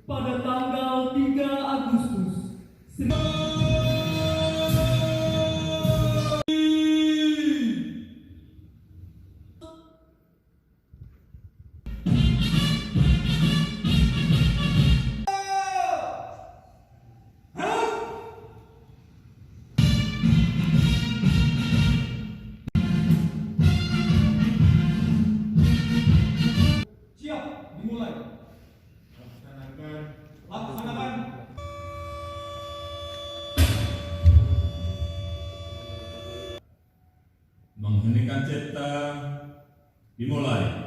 pada tanggal 3 Agustus. Siap, dimulai. Laksanakan. Mengheningkan cipta, dimulai.